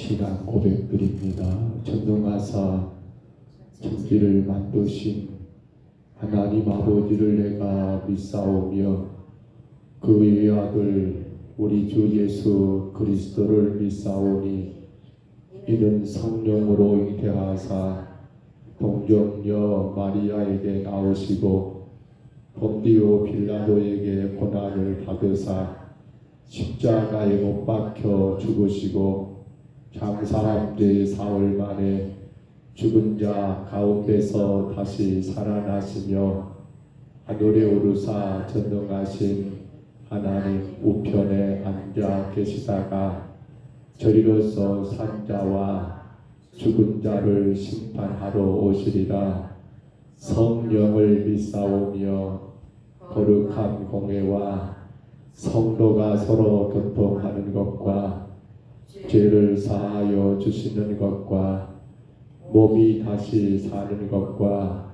신앙 고백드립니다. 전능하사 천지를 만드신 하나님 아버지를 내가 믿사오며 그의 아들 우리 주 예수 그리스도를 믿사오니 이는 성령으로 잉태하사 동정녀 마리아에게 나오시고 본디오 빌라도에게 고난을 받으사 십자가에 못 박혀 죽으시고 장사한 지 사흘 만에 죽은 자 가운데서 다시 살아나시며 하늘에 오르사 전능하신 하나님 우편에 앉아 계시다가 저리로서 산 자와 죽은 자를 심판하러 오시리라. 성령을 믿사오며 거룩한 공회와 성도가 서로 교통하는 것과 죄를 사하여 주시는 것과 몸이 다시 사는 것과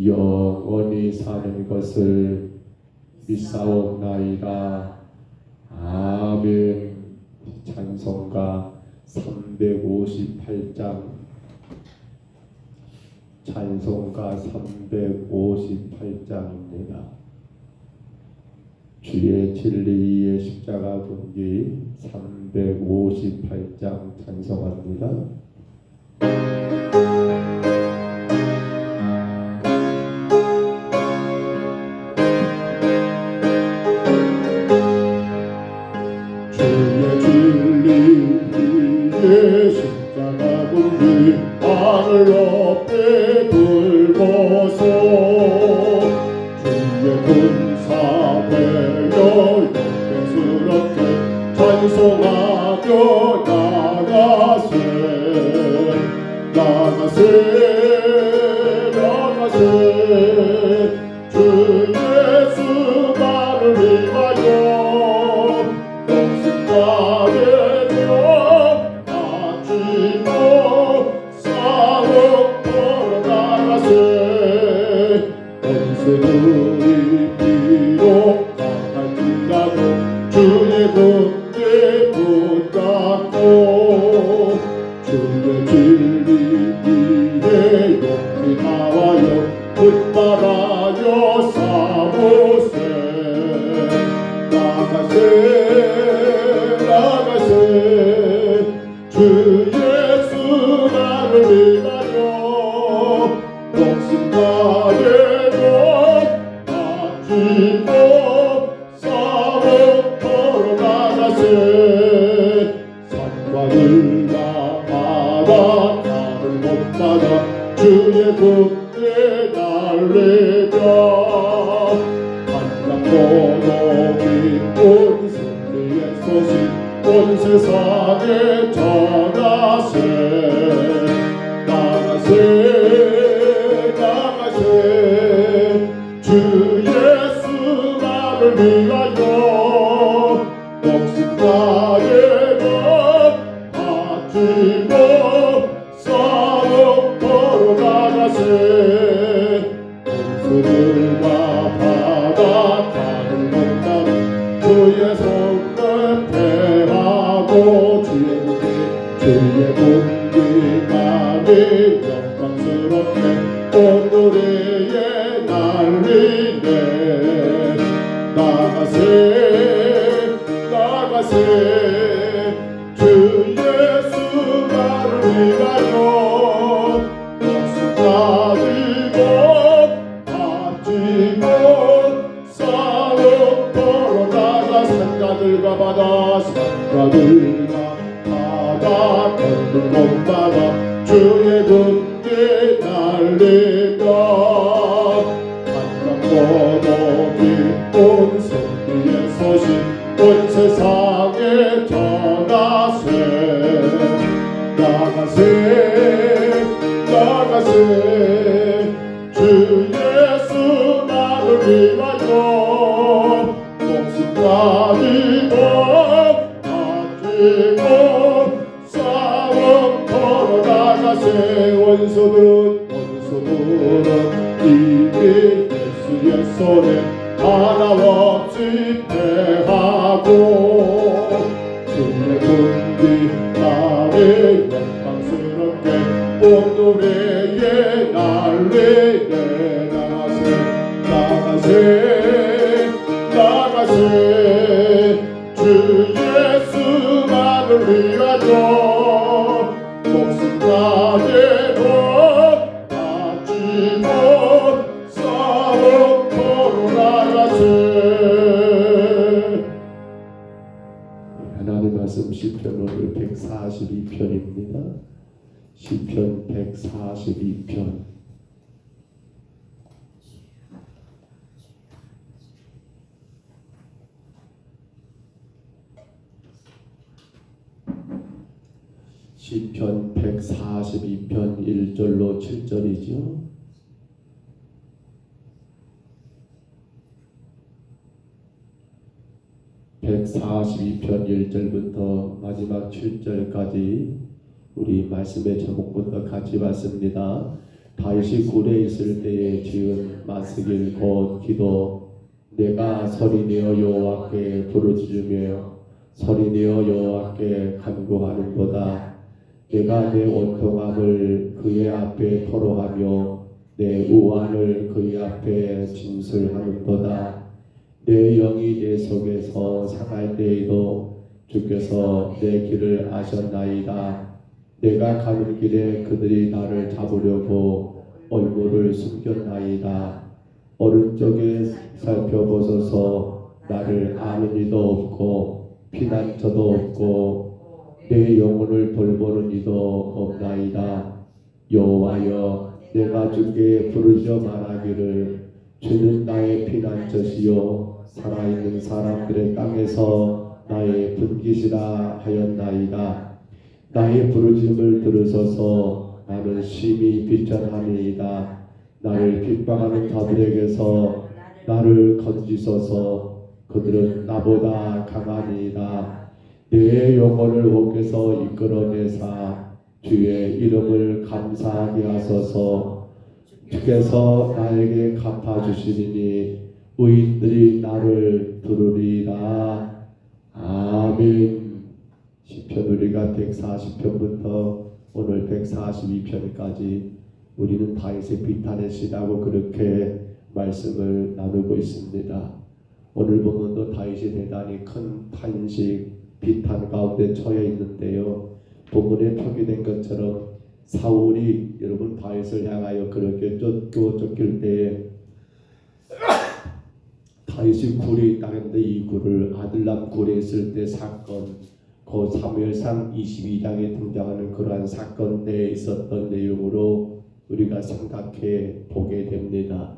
영원히 사는 것을 믿사옵나이다. 아멘. 찬송가 358장 찬송가 358장입니다. 주의 진리의 십자가 군기 358장 찬송합니다. 주의 진리의 십자가 군기 하늘 높이 들고서 주의 군사되어 영광스럽게 찬송하며 나가세 주 예수 나를 위하여 역습가되며 바치고 싸움으로 나가세 원수들이 비록 강할지라도 주의 군대 붙잡고 주의 진리 위에 용기 나와요 분발하여 싸우세 나가세 주 예수 나를 위하여 목숨 다해도 바치고 싸움터로 나가세 산과 들과 바다 나를 못 받아 주의 군대 달리며 한장보도 기쁜 승리의 소식 온 세상에 전하세 나가세 주 예수 나를 위하여 목숨 다해도 바치고 싸움터로 나가세 원수들과 바다 다를 못 따라 주의 손을 패하고 주의 군기만이 영광스럽게 오늘의 날리네 나가세 주 예수 나를 위하여 목숨 가지고 바치고 싸움터로 나가 산가들과 바다 걷는 곳마다 주의 군대 날리며 한강보도 기쁜 승리의 소식 온 세상에 전하세 나가세 주 예수 나를 위하여 목숨 가지고 바치고 싸움터로 나가세 원수들은 이미 예수의 손에 하나없이 패하고 주의 군기 나를 봄노래에 날리네 나가세 주 예수만을 위하여 목숨 다해도 아끼고 싸움터로 나가세. 하나님 말씀 시편 오늘 142편입니다. 시편 142편. 시편 142편 1절로 7절이죠. (142편) 1절부터 마지막 7절까지 우리 말씀의 제목부터 같이 봤습니다. 다윗이 굴에 있을 때에 지은 마스길 곧 기도. 내가 소리내어 여호와께 부르짖으며 소리내어 여호와께 간구하는도다. 내가 내 원통함을 그의 앞에 토로하며 내 우환을 그의 앞에 진술하는도다. 내 영이 내 속에서 상할 때에도 주께서 내 길을 아셨나이다. 내가 가는 길에 그들이 나를 잡으려고 얼굴을 숨겼나이다. 오른쪽에 살펴보소서. 나를 아는 이도 없고 피난처도 없고 내 영혼을 돌보는 이도 없나이다. 여호와여, 내가 주께 부르짖어 말하기를 주는 나의 피난처시요 살아있는 사람들의 땅에서 나의 분깃이라 하였나이다. 나의 부르짖음을 들으소서. 나는 심히 비천하니이다. 나를 핍박하는 자들에게서 나를 건지소서. 그들은 나보다 강하니이다. 내 영혼을 옥에서 이끌어내사 주의 이름을 감사하게 하소서. 주께서 나에게 갚아주시리니 의인들이 나를 들으리라. 아멘. 시편 우리가 140편부터 오늘 142편까지 우리는 다윗의 비탄의 시라고 그렇게 말씀을 나누고 있습니다. 오늘 본문도 다윗이 대단히 큰 탄식, 비탄 가운데 처해 있는데요. 본문에 표기된 것처럼 사울이 여러분 다윗을 향하여 그렇게 쫓길 때에 다윗이 굴에 있다는데 이 굴을 아들람 굴에 있을 때 사건, 그 사무엘상 22장에 등장하는 그러한 사건 내에 있었던 내용으로 우리가 생각해 보게 됩니다.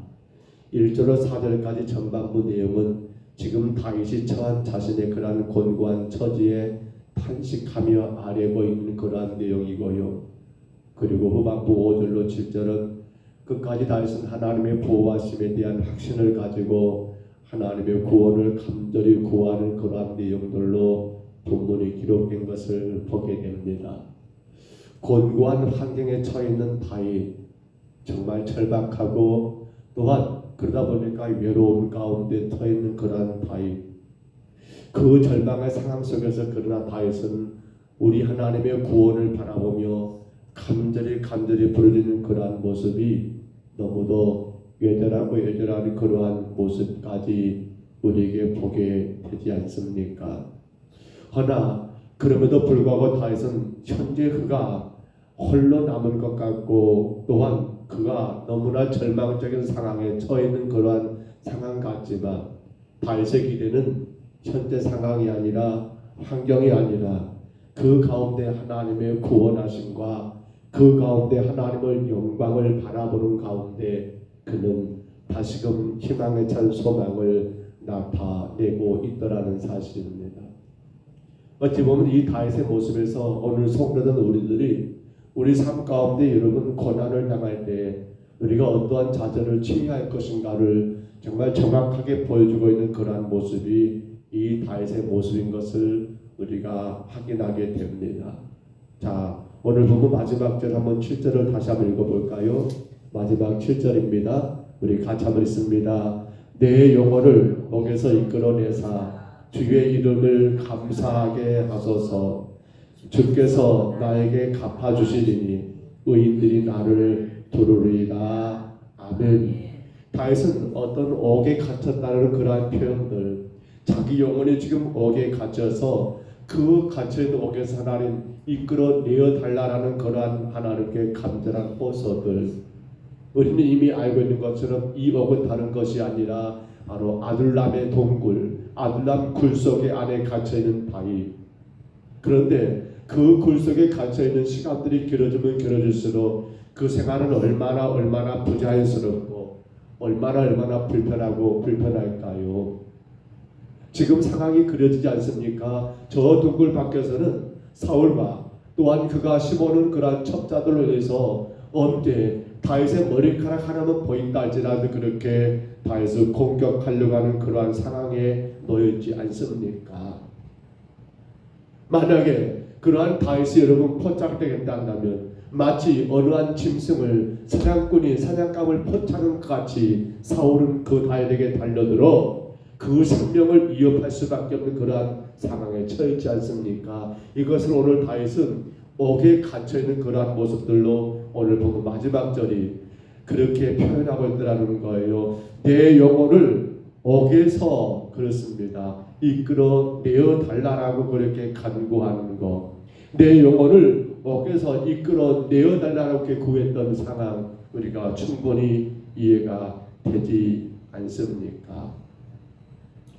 1절로 4절까지 전반부 내용은 지금 다윗이 처한 자신의 그러한 곤고한 처지에 탄식하며 아뢰고 있는 그러한 내용이고요. 그리고 후반부 5절로 7절은 끝까지 다윗은 하나님의 보호하심에 대한 확신을 가지고 하나님의 구원을 간절히 구하는 그러한 내용들로 본문이 기록된 것을 보게 됩니다. 곤고한 환경에 처해 있는 다윗, 정말 절박하고 또한 그러다 보니까 외로움 가운데 처해 있는 그러한 다윗, 그 절망의 상황 속에서 그러나 다윗은 우리 하나님의 구원을 바라보며 간절히 부르짖는 그러한 모습이 너무도 외절하고 그러한 모습까지 우리에게 보게 되지 않습니까? 허나 그럼에도 불구하고 다윗은 현재 그가 홀로 남은 것 같고 또한 그가 너무나 절망적인 상황에 처해 있는 그러한 상황 같지만 다윗의 기대는 현재 상황이 아니라 환경이 아니라 그 가운데 하나님의 구원하심과 그 가운데 하나님의 영광을 바라보는 가운데 그는 다시금 희망에 찬 소망을 나타내고 있더라는 사실입니다. 어찌 보면 이 다윗의 모습에서 오늘 성도된 우리들이 우리 삶 가운데 여러분 고난을 당할 때 우리가 어떠한 자세를 취해야 할 것인가를 정말 정확하게 보여주고 있는 그러한 모습이 이 다윗의 모습인 것을 우리가 확인하게 됩니다. 자, 오늘 본문 마지막 절 한번 7절을 다시 한번 읽어볼까요? 마지막 7절입니다. 우리 같이 한번 읽습니다. 내 영혼을 목에서 이끌어내사 주의 이름을 감사하게 하소서. 주께서 나에게 갚아주시리니 의인들이 나를 부르리라. 아멘. 다윗은 어떤 옥에 갇혔다는 그러한 표현들, 자기 영혼이 지금 옥에 갇혀서 그 갇혀있는 옥에서 하나님 이끌어내어 달라라는 그러한 하나님께 간절한 호소들, 우리는 이미 알고 있는 것처럼 이 옥은 다른 것이 아니라 바로 아둘람의 동굴, 아둘람 굴 속에 안에 갇혀있는 다윗. 그런데 그 굴 속에 갇혀있는 시간들이 길어지면 길어질수록 그 생활은 얼마나 부자연스럽고 얼마나 불편할까요? 지금 상황이 그려지지 않습니까? 저 동굴 밖에서는 사울과 또한 그가 심어놓은 그러한 첩자들로 인해서 언제 다윗의 머리카락 하나만 보인다 할지라도 그렇게 다윗을 공격하려고 하는 그러한 상황에 놓여있지 않습니까? 만약에 그러한 다윗이 여러분 포착되겠다 한다면 마치 어느 한 짐승을 사냥꾼이 사냥감을 포착한 것 같이 사울은 그 다윗에게 달려들어 그 생명을 위협할 수밖에 없는 그러한 상황에 처했지 않습니까? 이것을 오늘 다윗은 옥에 갇혀있는 그러한 모습들로 오늘 보면 마지막 절이 그렇게 표현하고 있더라는 거예요. 내 영혼을 옥에서 그렇습니다. 이끌어내어 달라라고 그렇게 간구하는 거. 내 영혼을 옥에서 이끌어내어 달라고 이렇게 구했던 상황 우리가 충분히 이해가 되지 않습니까?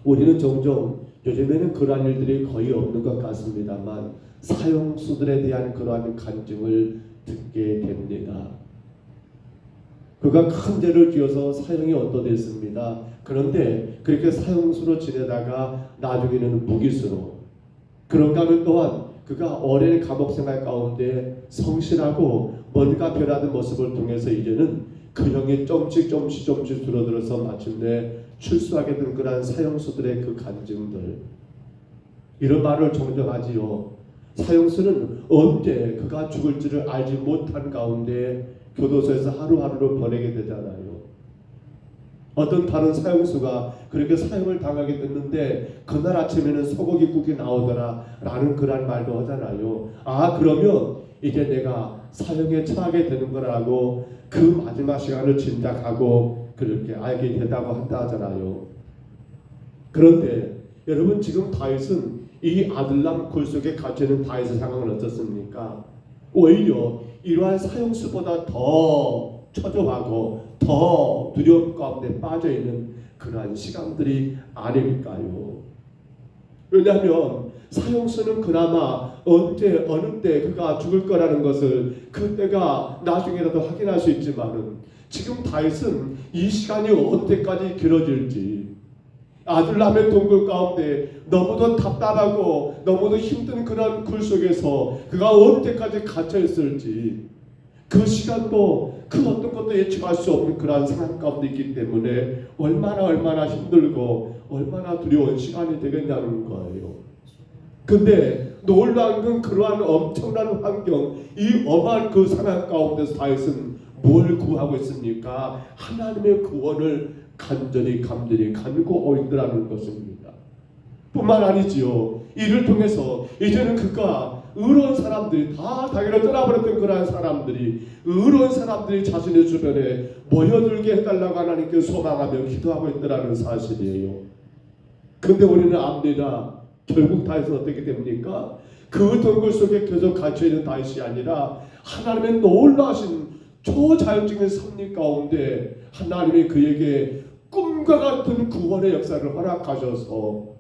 우리는 종종 요즘에는 그러한 일들이 거의 없는 것 같습니다만 사형수들에 대한 그러한 간증을 듣게 됩니다. 그가 큰 죄를 지어서 사형이 언도됐습니다. 그런데 그렇게 사형수로 지내다가 나중에는 무기수로, 그런가 하면 또한 그가 오랜 감옥 생활 가운데 성실하고 뭔가 변화된 모습을 통해서 이제는 그 형이 조금씩 줄어들어서 마침내 출소하게 된 그러한 사형수들의 그 간증들, 이런 말을 종종 하지요. 사형수는 언제 그가 죽을지를 알지 못한 가운데 교도소에서 하루하루를 보내게 되잖아요. 어떤 다른 사형수가 그렇게 사형을 당하게 됐는데 그날 아침에는 소고기국이 나오더라 라는 그런 말도 하잖아요. 아, 그러면 이제 내가 사형에 처하게 되는 거라고 그 마지막 시간을 짐작하고 그렇게 알게 된다고 한다 하잖아요. 그런데 여러분, 지금 다윗은 이 아둘람 굴 속에 갇혀있는 다윗의 상황은 어떻습니까? 오히려 이러한 사형수보다 더 초조하고 더 두려움 가운데 빠져있는 그러한 시간들이 아닐까요? 왜냐하면 사형수는 그나마 언제 어느 때 그가 죽을 거라는 것을 그때가 나중에라도 확인할 수 있지만은 지금 다윗은 이 시간이 언제까지 길어질지, 아둘람의 동굴 가운데 너무도 답답하고 너무도 힘든 그런 굴 속에서 그가 언제까지 갇혀 있을지 그 시간도 그 어떤 것도 예측할 수 없는 그러한 상황 가운데 있기 때문에 얼마나 힘들고 얼마나 두려운 시간이 되겠냐는 거예요. 근데 놀라운 건 그러한 엄청난 환경, 이 엄한 그 상황 가운데서 다윗은 뭘 구하고 있습니까? 하나님의 구원을 간절히 간구하고 있더라는 것입니다. 뿐만 아니지요. 이를 통해서 이제는 그가 의로운 사람들이 다 자기를 떠나버렸던 그러한 사람들이, 의로운 사람들이 자신의 주변에 모여들게 해달라고 하나님께 소망하며 기도하고 있더라는 사실이에요. 근데 우리는 압니다. 결국 다윗은 어떻게 됩니까? 그 동굴 속에 계속 갇혀있는 다윗이 아니라 하나님의 놀라신 초자연적인 섭리 가운데 하나님이 그에게 꿈과 같은 구원의 역사를 허락하셔서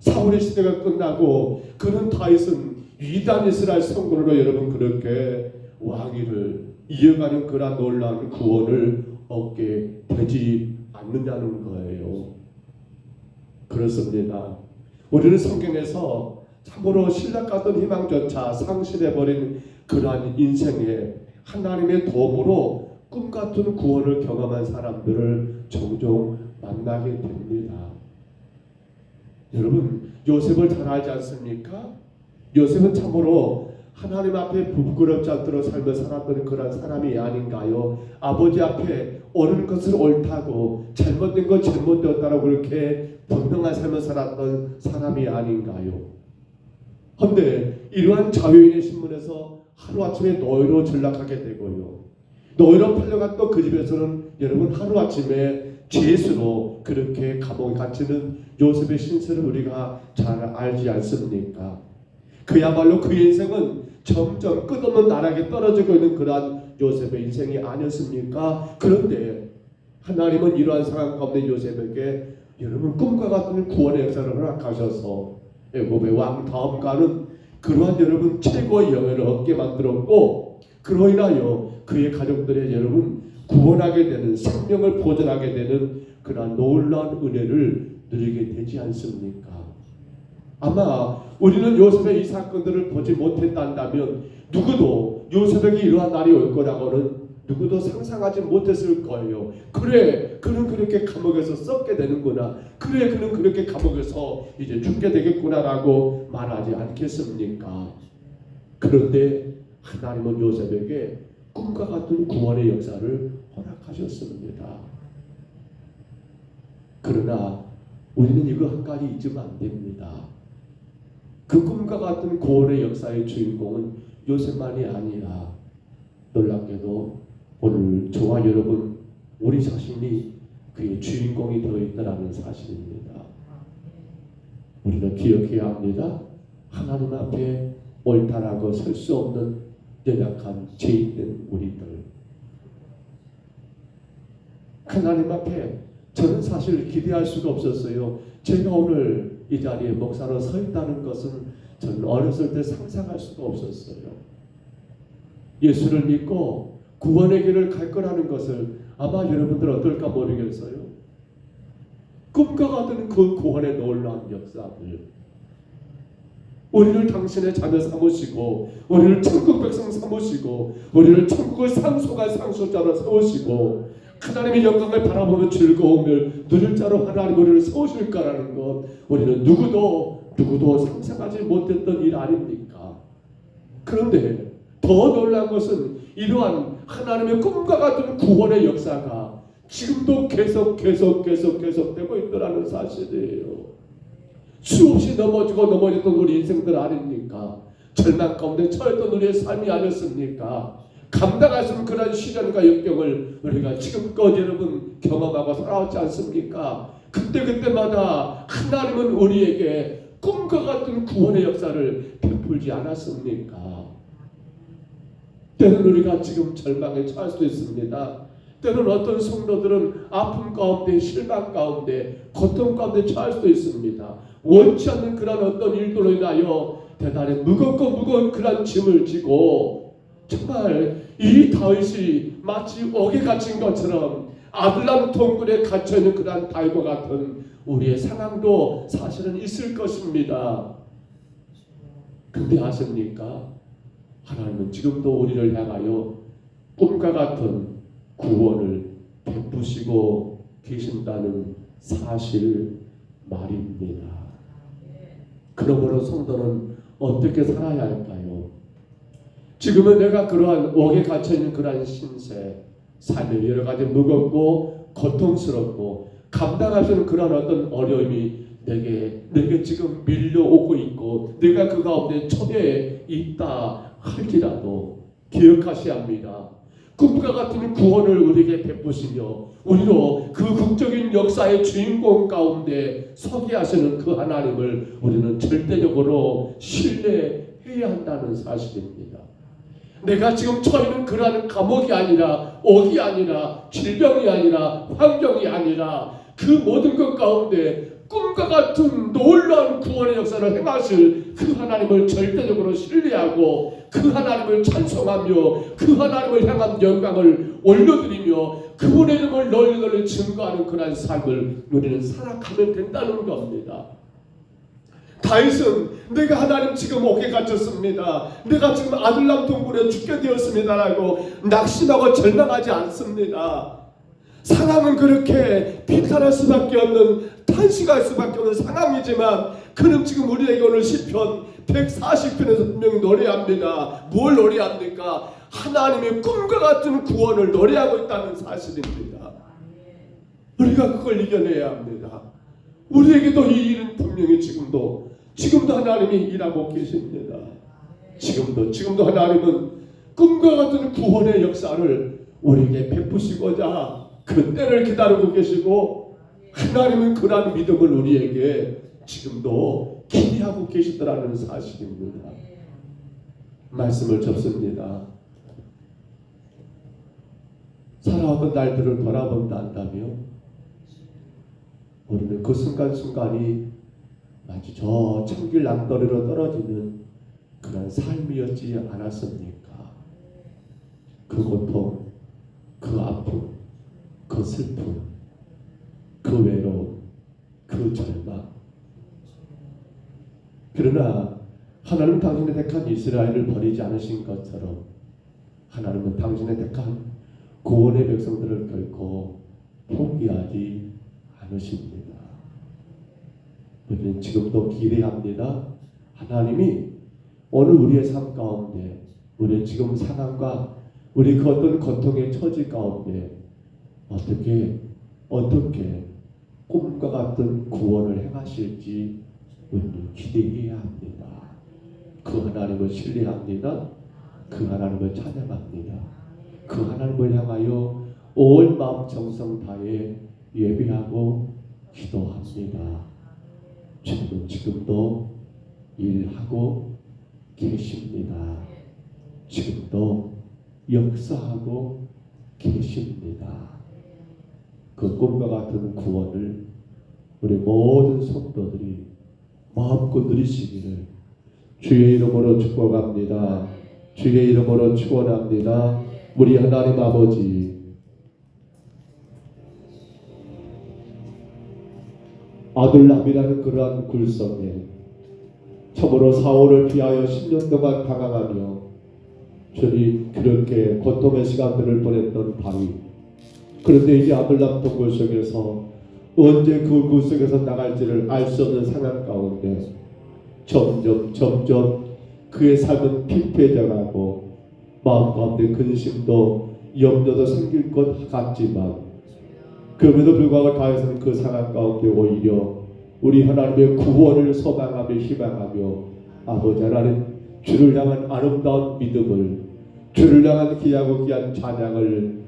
사울의 시대가 끝나고 그는 다윗은 위대한 이스라엘 성군으로 여러분 그렇게 왕위를 이어가는 그러한 놀라운 구원을 얻게 되지 않느냐는 거예요. 그렇습니다. 우리는 성경에서 참으로 신락 같은 희망조차 상실해버린 그러한 인생에 하나님의 도움으로 꿈같은 구원을 경험한 사람들을 종종 만나게 됩니다. 여러분, 요셉을 잘 알지 않습니까? 요셉은 참으로 하나님 앞에 부끄럽지 않도록 삶을 살았던 그런 사람이 아닌가요? 아버지 앞에 옳은 것을 옳다고 잘못된 것 잘못되었다고 그렇게 분명한 삶을 살았던 사람이 아닌가요? 그런데 이러한 자유인의 신문에서 하루아침에 노예로 전락하게 되고요. 노예로 팔려갔던 그 집에서는 여러분 하루아침에 죄수로 그렇게 감옥에 갇히는 요셉의 신세를 우리가 잘 알지 않습니까? 그야말로 그의 인생은 점점 끝없는 나락에 떨어지고 있는 그러한 요셉의 인생이 아니었습니까? 그런데 하나님은 이러한 상황 가운데 요셉에게 여러분 꿈과 같은 구원의 역사를 허락하셔서 애굽의 왕 다음과는 그러한 여러분 최고의 영예를 얻게 만들었고, 그로 인하여 그의 가족들의 여러분 구원하게 되는, 생명을 보존하게 되는 그러한 놀라운 은혜를 누리게 되지 않습니까? 아마 우리는 요셉의 이 사건들을 보지 못했다면 누구도 요셉에게 이러한 날이 올 거라고는 누구도 상상하지 못했을 거예요. 그래, 그는 그렇게 감옥에서 썩게 되는구나. 그래, 그는 그렇게 감옥에서 이제 죽게 되겠구나라고 말하지 않겠습니까? 그런데 하나님은 요셉에게 꿈과 같은 구원의 역사를 허락하셨습니다. 그러나 우리는 이거 한 가지 잊으면 안 됩니다. 그 꿈과 같은 구원의 역사의 주인공은 요셉만이 아니라 놀랍게도 오늘 저와 여러분 우리 자신이 그의 주인공이 되어 있다는 사실입니다. 우리는 기억해야 합니다. 하나님 앞에 옳다라고 설 수 없는 연약한 죄인된 우리들. 하나님 앞에 저는 사실 기대할 수가 없었어요. 제가 오늘 이 자리에 목사로 서 있다는 것은 저는 어렸을 때 상상할 수가 없었어요. 예수를 믿고 구원의 길을 갈 거라는 것을 아마 여러분들 어떨까 모르겠어요. 꿈과 같은 그 구원의 놀라운 역사들, 우리를 당신의 자녀 삼으시고 우리를 천국 백성 삼으시고 우리를 천국의 상속할 상속자로 세우시고 하나님의 영광을 바라보며 즐거움을 누릴 자로 하나님 우리를 세우실 거라는 것, 우리는 누구도 상상하지 못했던 일 아닙니까? 그런데 더 놀라운 것은 이러한 하나님의 꿈과 같은 구원의 역사가 지금도 계속되고 있더라는 사실이에요. 수없이 넘어졌던 우리 인생들 아닙니까? 절망 가운데 처했던 우리의 삶이 아니었습니까? 감당할 수 없는 그런 시련과 역경을 우리가 지금껏 여러분 경험하고 살아왔지 않습니까? 그때마다 하나님은 우리에게 꿈과 같은 구원의 역사를 베풀지 않았습니까? 때는 우리가 지금 절망에 처할 수도 있습니다. 때는 어떤 성도들은 아픔 가운데, 실망 가운데, 고통 가운데 처할 수도 있습니다. 원치 않는 그런 어떤 일들로 인하여 대단히 무거운 그런 짐을 지고 정말 이 다윗이 마치 옥에 갇힌 것처럼 아둘람 동굴에 갇혀있는 그런 다윗과 같은 우리의 상황도 사실은 있을 것입니다. 근데 아십니까? 하나님은 지금도 우리를 향하여 꿈과 같은 구원을 베푸시고 계신다는 사실 말입니다. 그러므로 성도는 어떻게 살아야 할까요? 지금은 내가 그러한 옥에 갇혀있는 그러한 신세, 삶이 여러 가지 무겁고 고통스럽고 감당할 수 없는 그러한 어떤 어려움이 내게 지금 밀려오고 있고 내가 그 가운데 처해 있다 할지라도 기억하셔야 합니다. 꿈과 같은 구원을 우리에게 베푸시며 우리로 그 극적인 역사의 주인공 가운데 서게 하시는 그 하나님을 우리는 절대적으로 신뢰해야 한다는 사실입니다. 내가 지금 처해있는 그러한 감옥이 아니라 옥이 아니라 질병이 아니라 환경이 아니라 그 모든 것 가운데 꿈과 같은 놀라운 구원의 역사를 행하실 그 하나님을 절대적으로 신뢰하고 그 하나님을 찬송하며 그 하나님을 향한 영광을 올려드리며 그분의 이름을 널리 증거하는 그러한 삶을 우리는 살아가면 된다는 겁니다. 다윗은 내가 하나님 지금 옥에 갇혔습니다. 내가 지금 아둘람 동굴에 죽게 되었습니다라고 낙심하고 절망하지 않습니다. 상황은 그렇게 비탄할 수밖에 없는, 탄식할 수밖에 없는 상황이지만 그는 지금 우리에게 오늘 시편 140편에서 분명히 노래합니다. 뭘 노래합니까? 하나님의 꿈과 같은 구원을 노래하고 있다는 사실입니다. 우리가 그걸 이겨내야 합니다. 우리에게도 이 일은 분명히 지금도 하나님이 일하고 계십니다. 지금도 하나님은 꿈과 같은 구원의 역사를 우리에게 베푸시고자 그 때를 기다리고 계시고 하나님은 그러한 믿음을 우리에게 지금도 기대하고 계시더라는 사실입니다. 말씀을 접습니다. 살아왔던 날들을 돌아본다 한다면 우리는 그 순간순간이 마치 저 천길 낭떠러리로 떨어지는 그런 삶이었지 않았습니까? 그 고통, 그 아픔, 그 슬픔, 그 외로움, 그 절망. 그러나 하나님은 당신의 택한 이스라엘을 버리지 않으신 것처럼 하나님은 당신의 택한 구원의 백성들을 결코 포기하지 않으십니다. 우리는 지금도 기대합니다. 하나님이 오늘 우리의 삶 가운데 우리의 지금 상황과 우리 그 어떤 고통의 처지 가운데 어떻게 꿈과 같은 구원을 행하실지 우리는 기대해야 합니다. 그 하나님을 신뢰합니다. 그 하나님을 찬양합니다. 그 하나님을 향하여 온 마음 정성 다해 예배하고 기도합니다. 주님은 지금도 일하고 계십니다. 지금도 역사하고 계십니다. 그 꿈과 같은 구원을 우리 모든 성도들이 마음껏 누리시기를 주의 이름으로 축복합니다. 주의 이름으로 축원합니다. 우리 하나님 아버지, 아둘람이라는 그러한 굴성에 참으로 사울을 피하여 10년 동안 방황하며 주님 그렇게 고통의 시간들을 보냈던 다윗. 그런데 이제 아둘람 동굴 속에서 언제 그 굴속에서 나갈지를 알 수 없는 상황 가운데 점점 그의 삶은 피폐해져가고 마음 가운데 근심도 염려도 생길 것 같지만 그럼에도 불구하고 다윗은 그 상황 가운데 오히려 우리 하나님의 구원을 소망하며 희망하며 아버지 하나님 주를 향한 아름다운 믿음을 주를 향한 귀하고 귀한 찬양을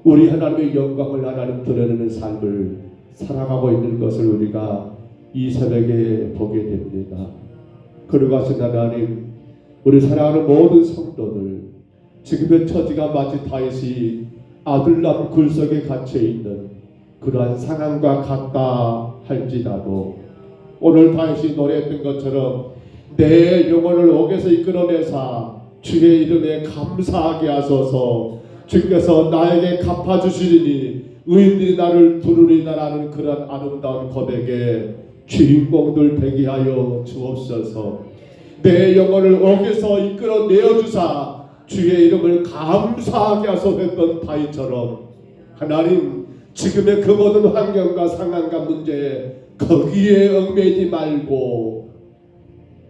우리 하나님의 영광을 하나님 드러내는 삶을 살아가고 있는 것을 우리가 이 새벽에 보게 됩니다. 그러고 하신 하나님 우리 사랑하는 모든 성도들 지금의 처지가 마치 다윗이 아둘람 굴속에 갇혀있는 그러한 상황과 같다 할지라도 오늘 다윗이 노래했던 것처럼 내 영혼을 옥에서 이끌어내사 주의 이름에 감사하게 하소서 주께서 나에게 갚아주시리니 의인들이 나를 부르리다라는 그런 아름다운 고백에 주인공들 되게 하여 주옵소서. 내 영혼을 옥에서 이끌어내어주사 주의 이름을 감사하게 하소서 했던 다윗처럼 하나님 지금의 그 모든 환경과 상황과 문제에 거기에 얽매이지 말고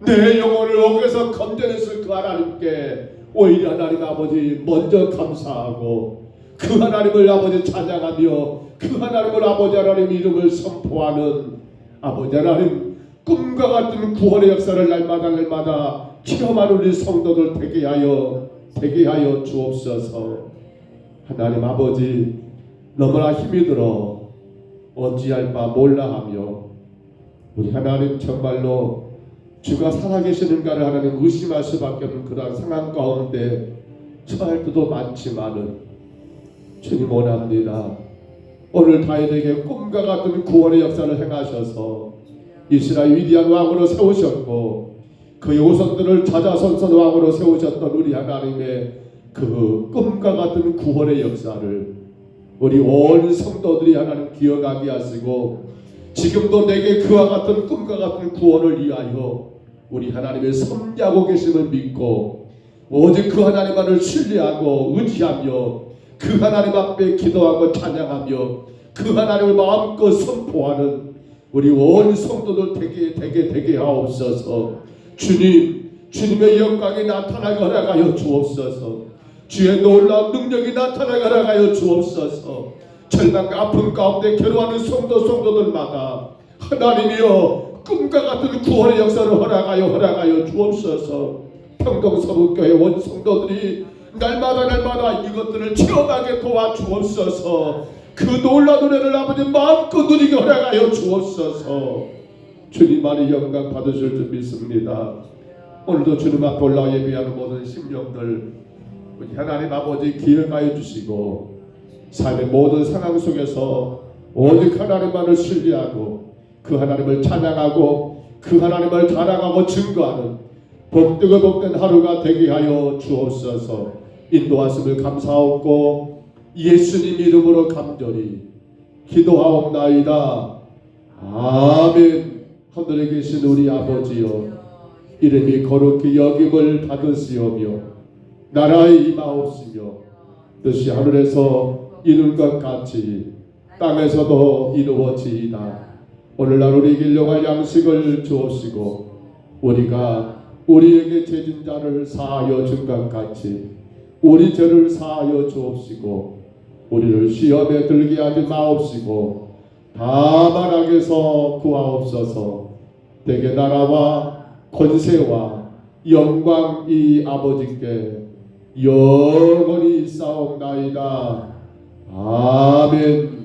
내 영혼을 옥에서 건져냈을 그 하나님께 오히려 하나님 아버지 먼저 감사하고 그 하나님을 아버지 찬양하며 그 하나님을 아버지 하나님 이름을 선포하는 아버지 하나님 꿈과 같은 구원의 역사를 날마다 체험하는 우리 성도들 되게 하여 주옵소서. 하나님 아버지 너무나 힘이 들어 어찌할 바 몰라하며 우리 하나님 정말로 주가 살아계시는가를 하나님 의심할 수밖에 없는 그러한 상황 가운데 처할 때도 많지만은 주님 원합니다. 오늘 다윗에게 꿈과 같은 구원의 역사를 행하셔서 이스라엘 위대한 왕으로 세우셨고 그의 후손들을 자자손손 왕으로 세우셨던 우리 하나님의 그 꿈과 같은 구원의 역사를 우리 온 성도들이 하나님 기억하게 하시고 지금도 내게 그와 같은 꿈과 같은 구원을 위하여 우리 하나님의 섭리하고 계심을 믿고 오직 그 하나님만을 신뢰하고 의지하며 그 하나님 앞에 기도하고 찬양하며 그 하나님을 마음껏 선포하는 우리 온 성도들 되게 하옵소서. 주님의 영광이 나타나게 허락하여 주옵소서. 주의 놀라운 능력이 나타나게 허락하여 주옵소서. 절망과 아픔 가운데 괴로워하는 성도들마다 하나님이여 꿈과 같은 구원의 역사를 허락하여 주옵소서. 평동서북교회 원 성도들이 날마다 이것들을 체험하게 도와주옵소서. 그 놀라운 은혜를 아버지 마음껏 누리게 허락하여 주옵소서. 주님만이 영광 받으실 줄 믿습니다. 오늘도 주님 앞에 올라 예배하는 모든 심령들 우리 하나님 아버지 기억하여 주시고 삶의 모든 상황 속에서 오직 하나님만을 신뢰하고 그 하나님을 찬양하고 그 하나님을 자랑하고 증거하는 복되고 복된 하루가 되게 하여 주옵소서. 인도하심을 감사하옵고 예수님 이름으로 간절히 기도하옵나이다. 아멘. 하늘에 계신 우리 아버지여, 이름이 거룩히 여김을 받으시오며 나라의 임하옵시며 뜻이 하늘에서 이룬 것 같이 땅에서도 이루어지이다. 오늘날 우리에게 일용할 양식을 주옵시고 우리가 우리에게 죄진 자를 사하여 준 것 같이 우리 죄를 사하여 주옵시고 우리를 시험에 들게 하지 마옵시고 다만 악에서 구하옵소서. 대개 나라와 권세와 영광이 아버지께 영원히 있사옵나이다. 아멘.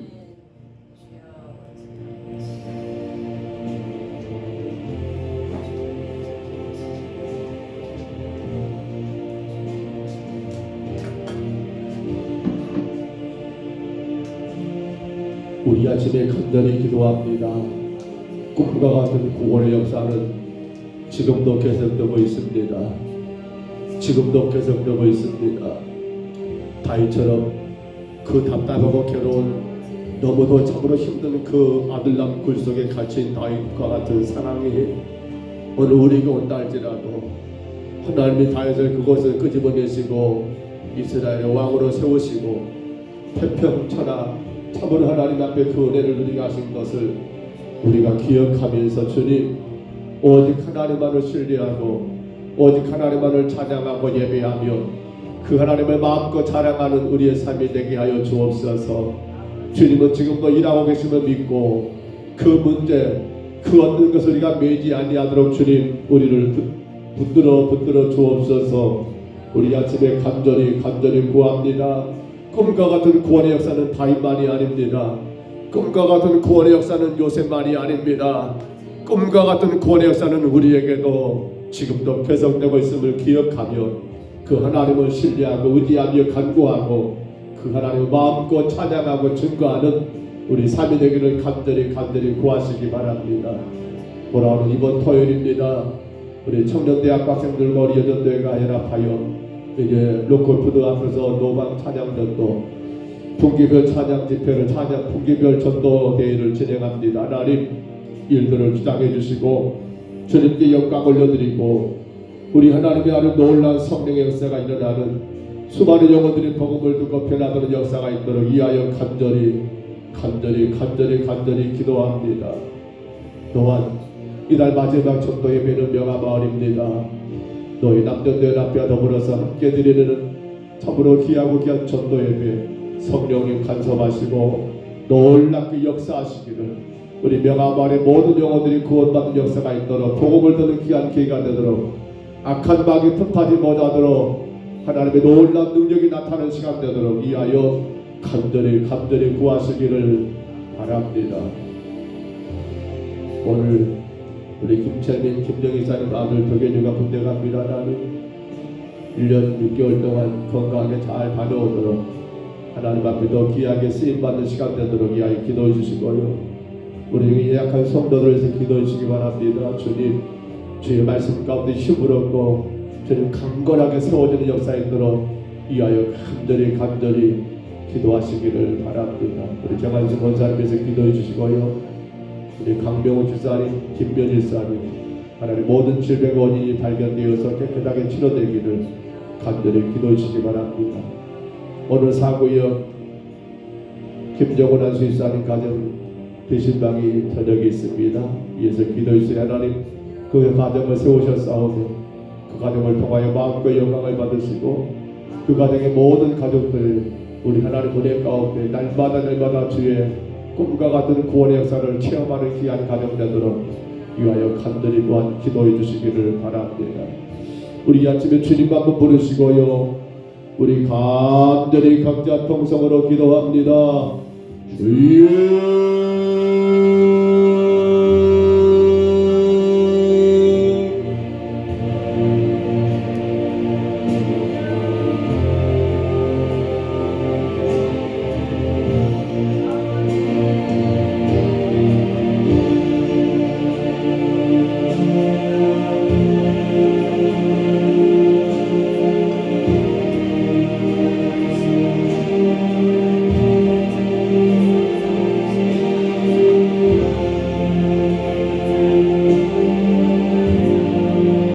우리 아침에 간절히 기도합니다. 꿈과 같은 구원의 역사는 지금도 계속되고 있습니다. 지금도 계속되고 있습니다. 다윗처럼 그 답답하고 괴로운 너무도 참으로 힘든 그 아들남 굴 속에 갇힌 다윗과 같은 상황이 오늘 우리가 온다 할지라도 하나님이 다윗을 그곳을 끄집어내시고 이스라엘의 왕으로 세우시고 태평천하 참으로 하나님 앞에 그 은혜를 누리게 하신 것을 우리가 기억하면서 주님 오직 하나님만을 신뢰하고 오직 하나님만을 찬양하고 예배하며 그 하나님을 마음껏 자랑하는 우리의 삶이 되게 하여 주옵소서. 주님은 지금도 일하고 계심을 믿고 그 문제 그 어떤 것을 우리가 매지 아니하도록 주님 우리를 붙들어 주옵소서. 우리 아침에 간절히 구합니다. 꿈과 같은 구원의 역사는 다윗만이 아닙니다. 꿈과 같은 구원의 역사는 요셉만이 아닙니다. 꿈과 같은 구원의 역사는 우리에게도 지금도 계속되고 있음을 기억하며 그 하나님을 신뢰하고 의지하며 간구하고 그 하나님을 마음껏 찬양하고 증거하는 우리 삶이 되기를 간절히 구하시기 바랍니다. 돌아오는 이번 토요일입니다. 우리 청년대학 학생들과 우리 여전대회가 연합하여 이제 로컬푸드 앞에서 노방 찬양전도 분기별 찬양 집회를 분기별 전도 대회를 진행합니다. 하나님 일들을 주장해 주시고 주님께 영광 올려드리고 우리 하나님의 아는 놀라운 성령의 역사가 일어나는 수많은 영혼들이 복음을 듣고 변화되는 역사가 있도록 위하여 간절히 기도합니다. 또한 이달 마지막 전도 예배는 명화마을입니다. 너희 남전대회 앞에 더불어서 함께 드리는 참으로 귀하고 귀한 전도 예배 성령님 간섭하시고 놀랍게 역사하시기를 우리 명화마을의 모든 영혼들이 구원받는 역사가 있도록 복음을 듣는 귀한 기회가 되도록 악한 마귀 틈타지 못하도록 하나님의 놀라운 능력이 나타나는 시간 되도록 위하여 간절히 구하시기를 바랍니다. 오늘 우리 김철민, 김정희사님 아들 덕현이가 군대 갑니다. 나는 1년 6개월 동안 건강하게 잘 다녀오도록 하나님 앞에 더 귀하게 쓰임받는 시간 되도록 위하여 기도해 주시고요. 우리 중에 약한 성도들에서 기도해 주시기 바랍니다. 주님, 주의 말씀 가운데 힘을 얻고 주님 강건하게 세워지는 역사에 있도록 위하여 간절히 기도하시기를 바랍니다. 우리 정한수 권사님께서 기도해 주시고요. 우리 강병호 주사님, 김변일 사님, 하나님 모든 질병의 원인이 발견되어서 깨끗하게 치료되기를 간절히 기도해 주시기 바랍니다. 오늘 사구역 김정훈 한수사님 가정 대신방이 저녁에 있습니다. 이에서 기도해 주시니 하나님 그 가정을 세우셨사오며 그 가정을 통하여 마음과 영광을 받으시고 그 가정의 모든 가족들 우리 하나님 은혜 가운데 날마다 주의 꿈과 같은 구원의 역사를 체험하는 귀한 가정 되도록 위하여 간절히 또한 기도해 주시기를 바랍니다. 우리 아침에 주님 한번 부르시고요. 우리 간절히 각자 통성으로 기도합니다. 주여